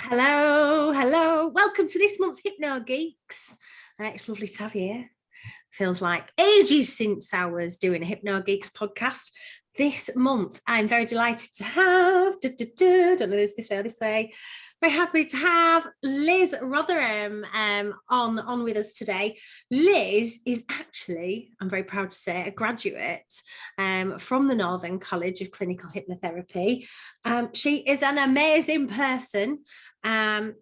Hello, hello. Welcome to this month's Hypno Geeks. It's lovely to have you here. Feels like ages since I was doing a Hypno Geeks podcast. This month, I'm very delighted to have, don't know this way. Very happy to have Liz Rotherham on with us today. Liz is actually, I'm very proud to say, a graduate from the Northern College of Clinical Hypnotherapy. She is an amazing person and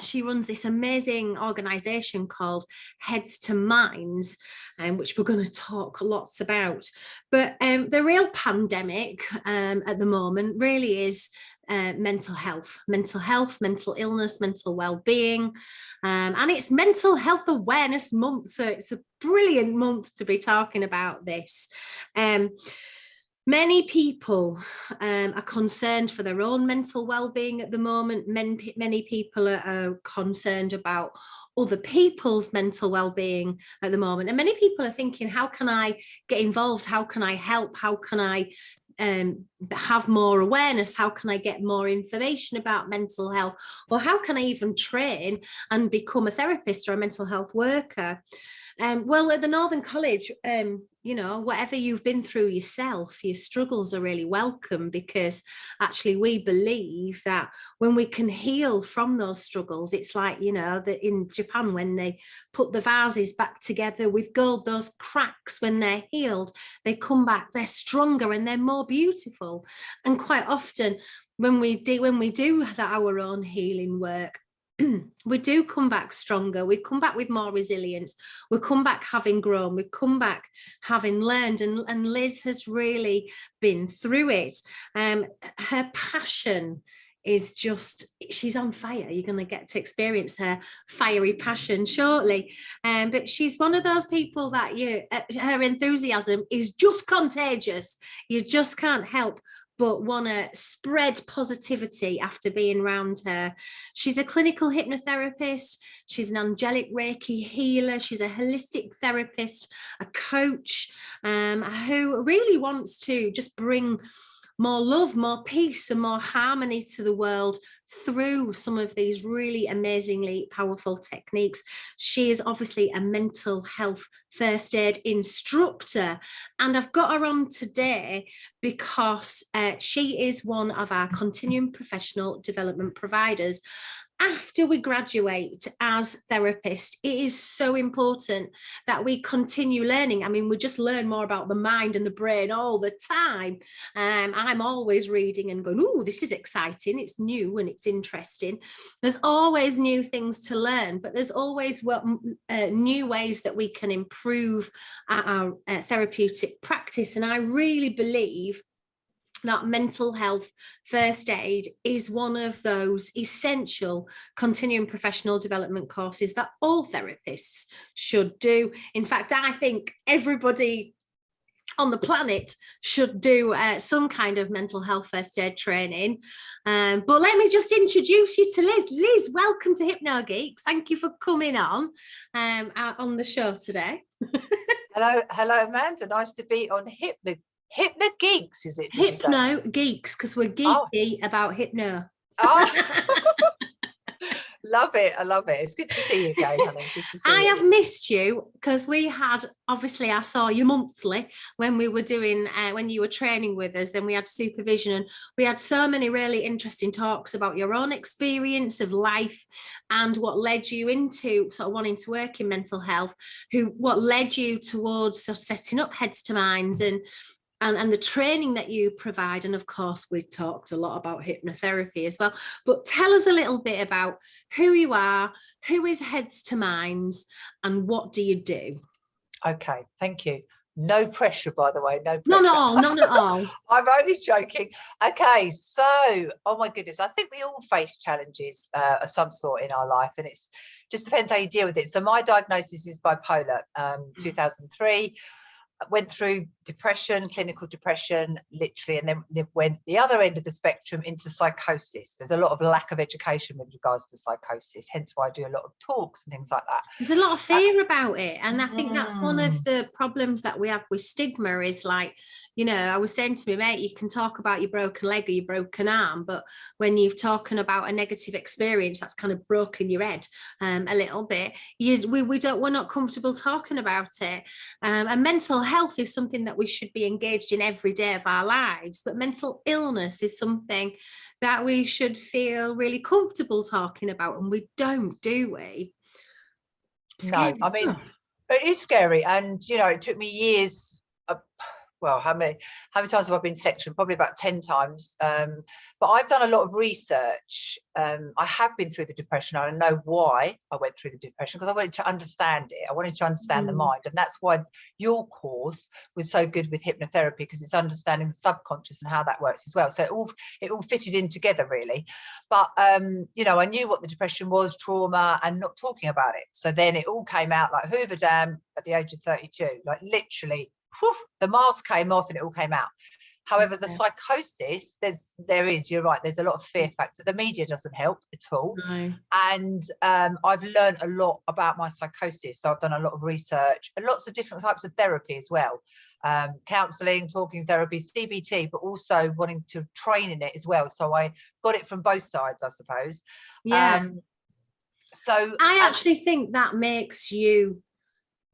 she runs this amazing organisation called Heads to Minds, which we're going to talk lots about. But the real pandemic at the moment really is mental health, mental illness, mental well-being, and it's Mental Health Awareness Month. So it's a brilliant month to be talking about this. Many people are concerned for their own mental well-being at the moment. Many people are concerned about other people's mental well-being at the moment. And many people are thinking, how can I get involved? How can I help? How can I have more awareness? How can I get more information about mental health? Or how can I even train and become a therapist or a mental health worker? Well, at the Northern College, whatever you've been through yourself, your struggles are really welcome, because actually we believe that when we can heal from those struggles, it's like, that in Japan, when they put the vases back together with gold, those cracks, when they're healed, they come back, they're stronger and they're more beautiful. And quite often when we do our own healing work, we do come back stronger. We come back with more resilience. We come back having grown. We come back having learned. And Liz has really been through it. Her passion is just, she's on fire. You're going to get to experience her fiery passion shortly. But she's one of those people that her enthusiasm is just contagious. You just can't help but want to spread positivity after being around her. She's a clinical hypnotherapist. She's an angelic Reiki healer. She's a holistic therapist, a coach, who really wants to just bring more love, more peace, and more harmony to the world through some of these really amazingly powerful techniques. She is obviously a mental health first aid instructor, and I've got her on today because she is one of our continuing professional development providers. After we graduate as therapists, it is so important that we continue learning. I mean, we just learn more about the mind and the brain all the time. I'm always reading and going, oh, this is exciting. It's new and it's interesting. There's always new things to learn, but there's always new ways that we can improve our therapeutic practice. And I really believe that mental health first aid is one of those essential continuing professional development courses that all therapists should do. In fact, I think everybody on the planet should do some kind of mental health first aid training. But let me just introduce you to Liz. Liz, welcome to Hypno Geeks. Thank you for coming on the show today. Hello, Amanda. Nice to be on Hypno Geeks, is it? Hypno Geeks, because we're geeky about hypno. Oh. Love it. I love it. It's good to see you again, honey. Good to see I have missed you, because we had, obviously, I saw you monthly when we were doing, when you were training with us, and we had supervision, and we had so many really interesting talks about your own experience of life and what led you into sort of wanting to work in mental health, what led you towards sort of setting up Heads to Minds and the training that you provide. And of course, we talked a lot about hypnotherapy as well. But tell us a little bit about who you are, who is Heads to Minds, and what do you do? Okay, thank you. No pressure, by the way. No pressure. None at all. I'm only joking. Okay, so, oh my goodness, I think we all face challenges of some sort in our life, and it's just depends how you deal with it. So my diagnosis is bipolar, 2003. went through depression, clinical depression, literally, and then went the other end of the spectrum into psychosis. There's a lot of lack of education with regards to psychosis, hence why I do a lot of talks and things like that. There's a lot of fear about it, and I think that's one of Mm. the problems that we have with stigma is like, you know, I was saying to my mate, you can talk about your broken leg or your broken arm, but when you're talking about a negative experience that's kind of broken your head a little bit, we're not comfortable talking about it. And mental health is something that we should be engaged in every day of our lives, but mental illness is something that we should feel really comfortable talking about, and we don't, do we? No, I mean, it is scary, and you know, it took me years. Well, how many times have I been sectioned? Probably about 10 times. But I've done a lot of research. I have been through the depression. I know why I went through the depression, because I wanted to understand it. I wanted to understand the mind. And that's why your course was so good with hypnotherapy, because it's understanding the subconscious and how that works as well. So it all fitted in together, really. But, you know, I knew what the depression was, trauma, and not talking about it. So then it all came out like Hoover Dam at the age of 32, like literally. Whew, the mask came off and it all came out. However, the psychosis, you're right, there's a lot of fear factor. The media doesn't help at all. No. And I've learned a lot about my psychosis. So I've done a lot of research and lots of different types of therapy as well. Counselling, talking therapy, CBT, but also wanting to train in it as well. So I got it from both sides, I suppose. Yeah. So I actually think that makes you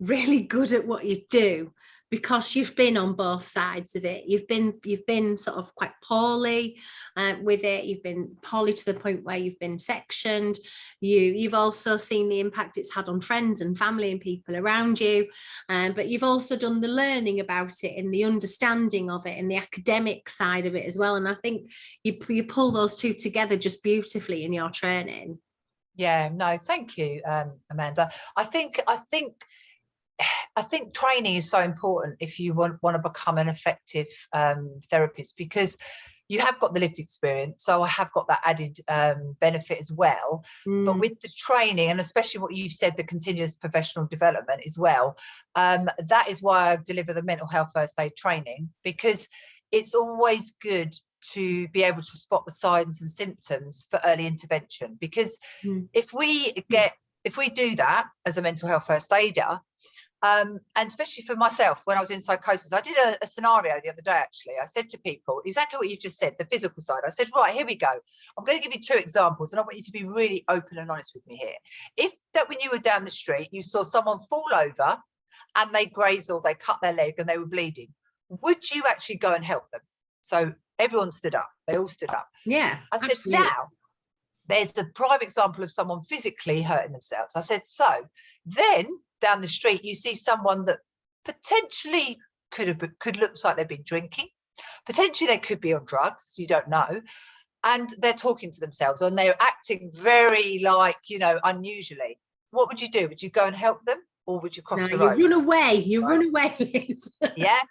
really good at what you do, because you've been on both sides of it. You've been sort of quite poorly with it. You've been poorly to the point where you've been sectioned. You've also seen the impact it's had on friends and family and people around you. But you've also done the learning about it and the understanding of it and the academic side of it as well. And I think you pull those two together just beautifully in your training. Yeah, no, thank you, Amanda. I think training is so important if you want to become an effective therapist, because you have got the lived experience. So I have got that added benefit as well. But with the training, and especially what you've said, the continuous professional development as well, that is why I deliver the mental health first aid training, because it's always good to be able to spot the signs and symptoms for early intervention. Because if we do that as a mental health first aider, and especially for myself, when I was in psychosis, I did a scenario the other day, actually. I said to people exactly what you've just said, the physical side. I said, right, here we go. I'm going to give you 2 examples, and I want you to be really open and honest with me here. If that when you were down the street, you saw someone fall over and they grazed or they cut their leg and they were bleeding, would you actually go and help them? So everyone stood up. They all stood up. Yeah. I said, absolutely. now, there's the prime example of someone physically hurting themselves. I said, so then down the street, you see someone that potentially could look like they've been drinking. Potentially they could be on drugs. You don't know. And they're talking to themselves, and they're acting very, like, you know, unusually. What would you do? Would you go and help them, or would you cross the road? You run away. You run away, Liz. Yeah.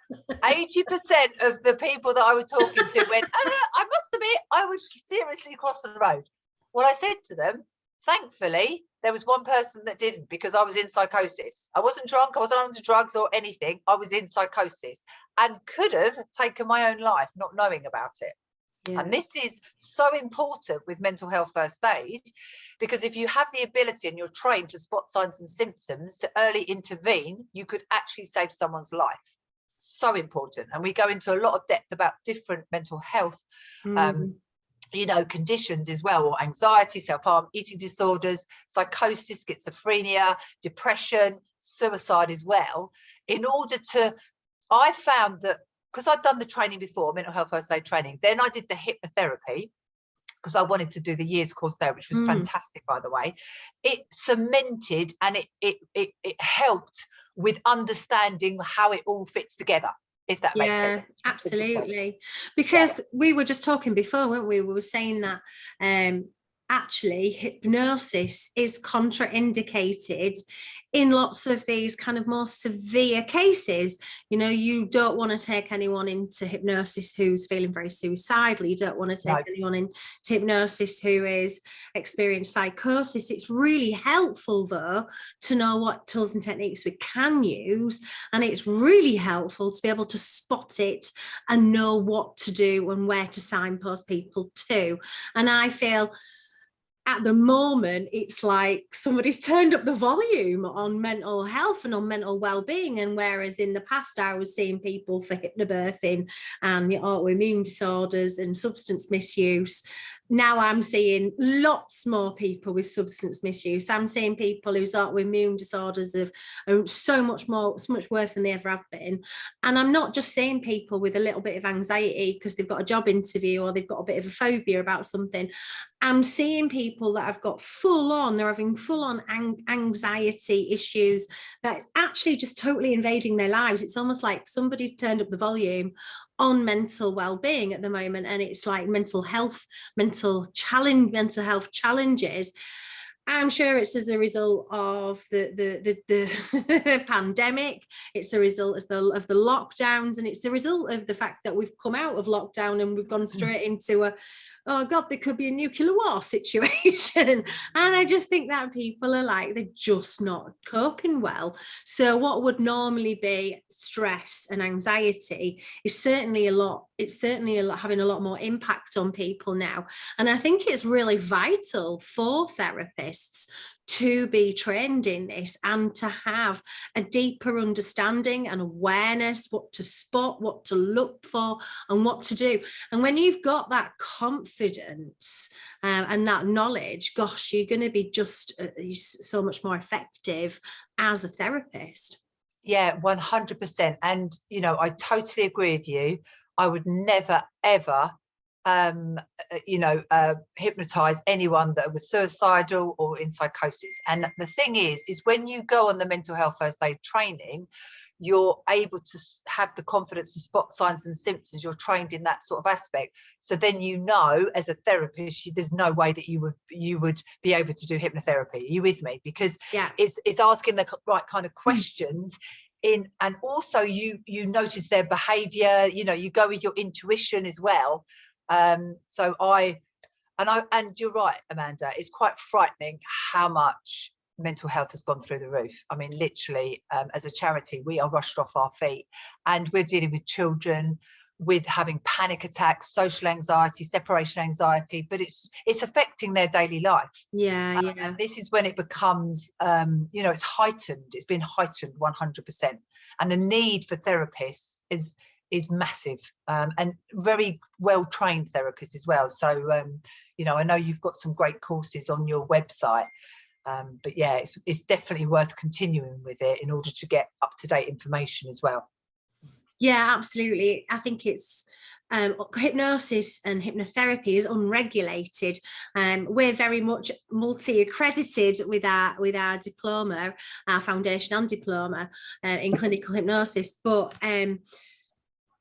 80% of the people that I was talking to went, I must admit, I would seriously cross the road. Well, I said to them, thankfully, there was one person that didn't, because I was in psychosis. I wasn't drunk, I wasn't under drugs or anything. I was in psychosis and could have taken my own life not knowing about it. Yeah. And this is so important with mental health first aid, because if you have the ability and you're trained to spot signs and symptoms to early intervene, you could actually save someone's life. So important. And we go into a lot of depth about different mental health you know, conditions as well, or anxiety, self-harm, eating disorders, psychosis, schizophrenia, depression, suicide as well. In order to, I found that, because I'd done the training before, mental health first aid training, then I did the hypnotherapy, because I wanted to do the years course there, which was fantastic, by the way. It cemented and it helped with understanding how it all fits together, if that makes sense. Absolutely. Because we were just talking before, weren't we? We were saying that actually hypnosis is contraindicated in lots of these kind of more severe cases, you know, you don't want to take anyone into hypnosis who's feeling very suicidal. You don't want to take anyone into hypnosis who is experiencing psychosis. It's really helpful, though, to know what tools and techniques we can use. And it's really helpful to be able to spot it and know what to do and where to signpost people to. And I feel at the moment, it's like somebody's turned up the volume on mental health and on mental well-being. And whereas in the past, I was seeing people for hypnobirthing and autoimmune disorders and substance misuse, now I'm seeing lots more people with substance misuse. I'm seeing people whose autoimmune disorders are so much worse than they ever have been. And I'm not just seeing people with a little bit of anxiety because they've got a job interview or they've got a bit of a phobia about something. I'm seeing people that have got they're having full on anxiety issues that's actually just totally invading their lives. It's almost like somebody's turned up the volume on mental well-being at the moment, and it's like mental health challenges. I'm sure it's as a result of the pandemic. It's a result of the lockdowns, and it's a result of the fact that we've come out of lockdown and we've gone straight into oh God, there could be a nuclear war situation. And I just think that people are like, they're just not coping well. So what would normally be stress and anxiety is certainly having a lot more impact on people now. And I think it's really vital for therapists to be trained in this and to have a deeper understanding and awareness, what to spot, what to look for, and what to do. And when you've got that confidence and that knowledge, gosh, you're going to be just so much more effective as a therapist. Yeah, 100%. And, you know, I totally agree with you. I would never, ever hypnotize anyone that was suicidal or in psychosis. And the thing is when you go on the mental health first aid training, you're able to have the confidence to spot signs and symptoms. You're trained in that sort of aspect. So then, you know, as a therapist, there's no way that you would be able to do hypnotherapy. Are you with me? Because it's asking the right kind of questions. And also you notice their behavior. You know, you go with your intuition as well. And you're right, Amanda, it's quite frightening how much mental health has gone through the roof. I mean, literally, as a charity, we are rushed off our feet, and we're dealing with children with having panic attacks, social anxiety, separation anxiety, but it's affecting their daily life. Yeah. This is when it becomes, it's heightened. It's been heightened 100%. And the need for therapists is massive, and very well-trained therapists as well. So, I know you've got some great courses on your website, but yeah, it's definitely worth continuing with it in order to get up-to-date information as well. Yeah, absolutely. I think it's hypnosis and hypnotherapy is unregulated. We're very much multi-accredited with our diploma, our foundation and diploma in clinical hypnosis, but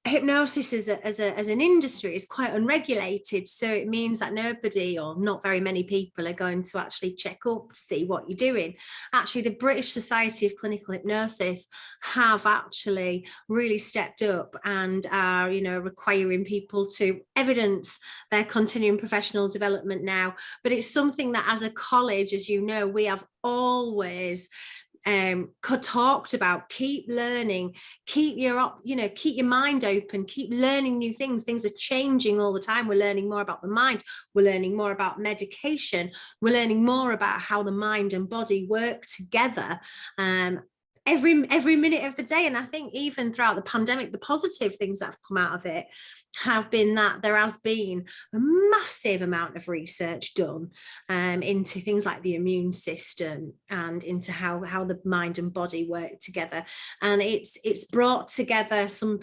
hypnosis as an industry is quite unregulated, so it means that nobody or not very many people are going to actually check up to see what you're doing. Actually, the British Society of Clinical Hypnosis have actually really stepped up and are, requiring people to evidence their continuing professional development now. But it's something that as a college, as you know, we have always talked about. Keep learning, keep your mind open, keep learning new things. Things are changing all the time. We're learning more about the mind, we're learning more about medication, we're learning more about how the mind and body work together every minute of the day. And I think even throughout the pandemic, the positive things that have come out of it have been that there has been a massive amount of research done into things like the immune system and into how the mind and body work together. And it's brought together some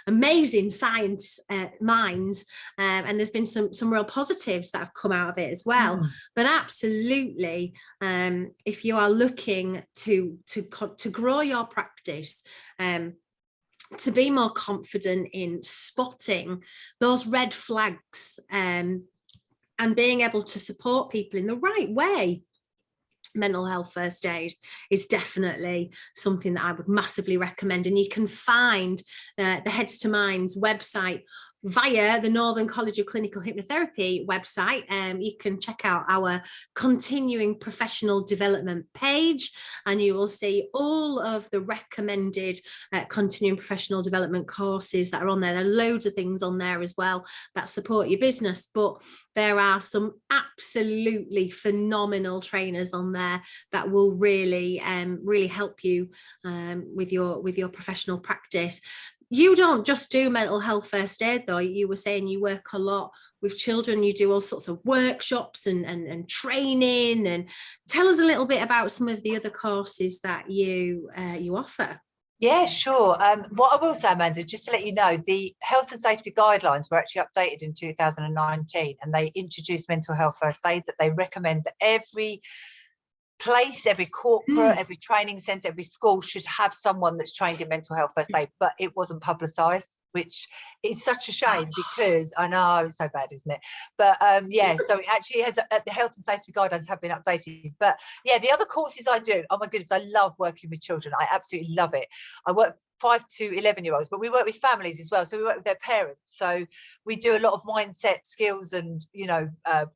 amazing science minds, and there's been some real positives that have come out of it as well. But absolutely, if you are looking to grow your practice, to be more confident in spotting those red flags, and being able to support people in the right way, mental health first aid is definitely something that I would massively recommend. And you can find the Heads to Minds website via the Northern College of Clinical Hypnotherapy website. You can check out our continuing professional development page, and you will see all of the recommended continuing professional development courses that are on there. There are loads of things on there as well that support your business, but there are some absolutely phenomenal trainers on there that will really really help you with your professional practice. You don't just do mental health first aid, though. You were saying you work a lot with children. You do all sorts of workshops and training. And tell us a little bit about some of the other courses that you offer. Yeah, sure. What I will say, Amanda, just to let you know, the health and safety guidelines were actually updated in 2019, and they introduced mental health first aid, that they recommend that every place, every corporate, every training centre, every school should have someone that's trained in mental health first aid, but it wasn't publicised, which is such a shame, because I know it's so bad, isn't it? But yeah, so it actually has, the health and safety guidelines have been updated. But yeah, the other courses I do, oh my goodness, I love working with children. I absolutely love it. I work 5 to 11-year-olds, but we work with families as well. So we work with their parents. So we do a lot of mindset skills and, you know,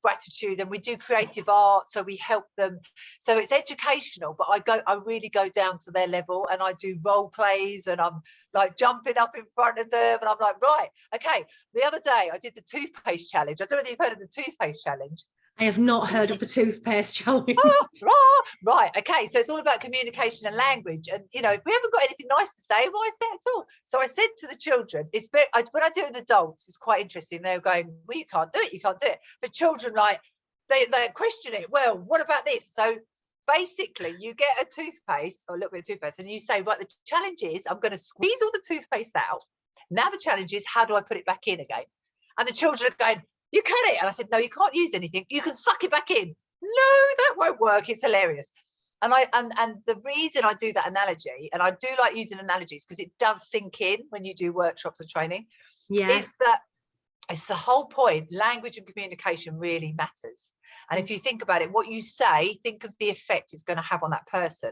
gratitude, and we do creative art. So we help them. So it's educational, but I really go down to their level, and I do role plays, and I'm like jumping up in front of them, and I'm like, right, okay. The other day I did the toothpaste challenge. I don't know if you've heard of the toothpaste challenge. I have not heard of the toothpaste challenge. Right, okay, so it's all about communication and language, and you know, if we haven't got anything nice to say, why say it at all? So I said to the children, it's very, when I do it with adults, it's quite interesting. They were going, well, you can't do it, you can't do it. But children, like, they question it. Well, what about this? So basically, you get a toothpaste or a little bit of toothpaste, and you say, right, the challenge is I'm going to squeeze all the toothpaste out. Now the challenge is, how do I put it back in again? And the children are going, you can it. And I said, no, you can't use anything. You can suck it back in. No, that won't work. It's hilarious. And the reason I do that analogy, and I do like using analogies because it does sink in when you do workshops and training, is that it's the whole point. Language and communication really matters. And if you think about it, what you say, think of the effect it's going to have on that person.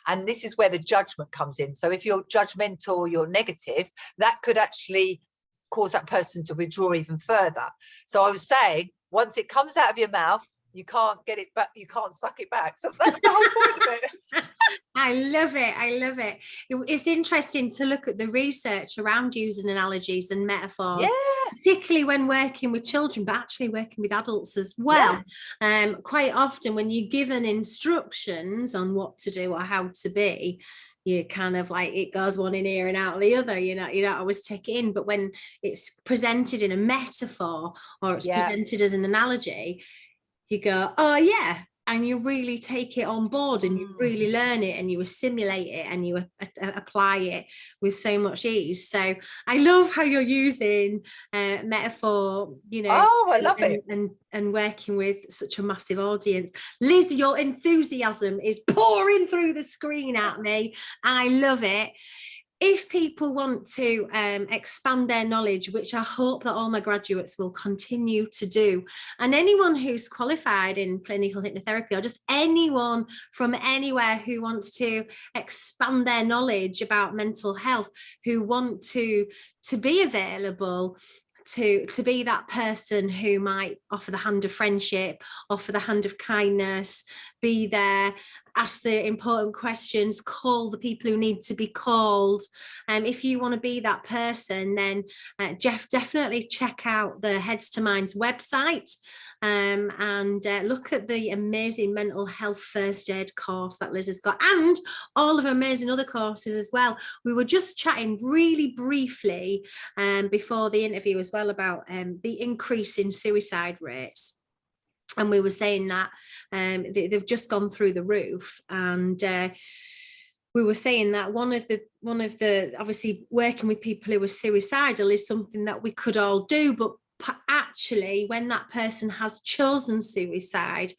And this is where the judgment comes in. So if you're judgmental or you're negative, that could actually cause that person to withdraw even further. So I was saying, once it comes out of your mouth, you can't get it back, you can't suck it back. So that's the whole point of it. I love it. I love it. It's interesting to look at the research around using analogies and metaphors, particularly when working with children, but actually working with adults as well. Quite often when you're given instructions on what to do or how to be, you kind of like, it goes one in ear and out the other, you don't always take it in. But when it's presented in a metaphor or it's presented as an analogy, you go, oh yeah, and you really take it on board, and you really learn it, and you assimilate it, and you apply it with so much ease. So I love how you're using metaphor, you know. Oh, I love it. And working with such a massive audience. Liz, your enthusiasm is pouring through the screen at me. I love it. If people want to expand their knowledge, which I hope that all my graduates will continue to do, and anyone who's qualified in clinical hypnotherapy, or just anyone from anywhere who wants to expand their knowledge about mental health, who want to be available, to be that person who might offer the hand of friendship, offer the hand of kindness, be there, ask the important questions, call the people who need to be called. If you want to be that person, then definitely check out the Heads to Minds website and look at the amazing mental health first aid course that Liz has got, and all of her amazing other courses as well. We were just chatting really briefly before the interview as well about the increase in suicide rates. And we were saying that they've just gone through the roof, and we were saying that one of the obviously working with people who are suicidal is something that we could all do, but actually when that person has chosen suicide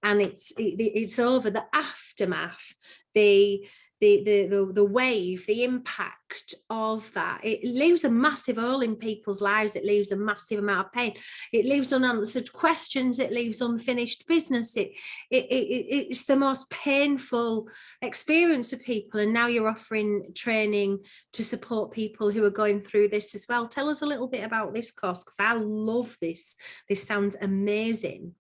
and it's over, the aftermath, the the wave, the impact of that, it leaves a massive hole in people's lives. It leaves a massive amount of pain. It leaves unanswered questions. It leaves unfinished business. It's the most painful experience for people. And now you're offering training to support people who are going through this as well. Tell us a little bit about this course, because I love this. This sounds amazing.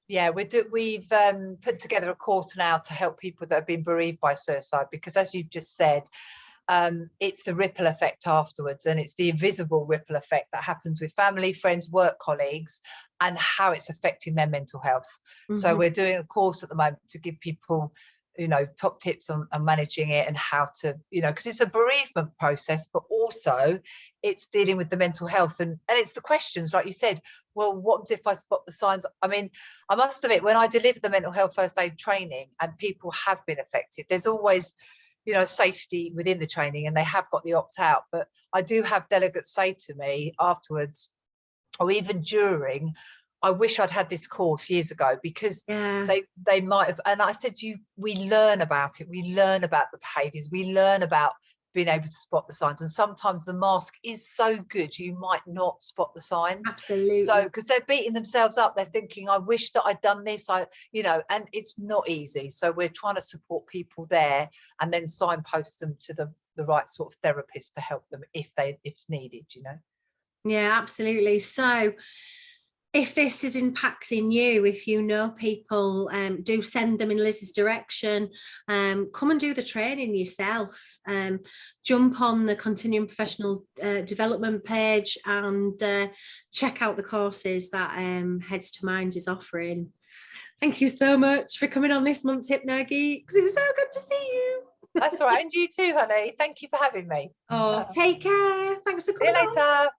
Yeah, we've put together a course now to help people that have been bereaved by suicide, because as you've just said, it's the ripple effect afterwards, and it's the invisible ripple effect that happens with family, friends, work colleagues, and how it's affecting their mental health. So we're doing a course at the moment to give people, you know, top tips on managing it, and how to, you know, because it's a bereavement process, but also it's dealing with the mental health, and it's the questions, like you said. Well, what if I spot the signs? I mean, I must admit, when I deliver the mental health first aid training and people have been affected, there's always, you know, safety within the training, and they have got the opt out. But I do have delegates say to me afterwards, or even during, I wish I'd had this course years ago, because they might have. And I said, we learn about it. We learn about the behaviours. We learn about being able to spot the signs. And sometimes the mask is so good, you might not spot the signs. Absolutely. So, because they're beating themselves up, they're thinking, I wish that I'd done this, you know, and it's not easy. So we're trying to support people there, and then signpost them to the right sort of therapist to help them if it's needed, you know. Yeah, absolutely. So if this is impacting you, if you know people, do send them in Liz's direction. Come and do the training yourself. Jump on the Continuing Professional Development page and check out the courses that Heads to Minds is offering. Thank you so much for coming on this month's Hypno Geeks. It was so good to see you. That's all right. And you too, honey. Thank you for having me. Oh, take care. Thanks for coming. See you later.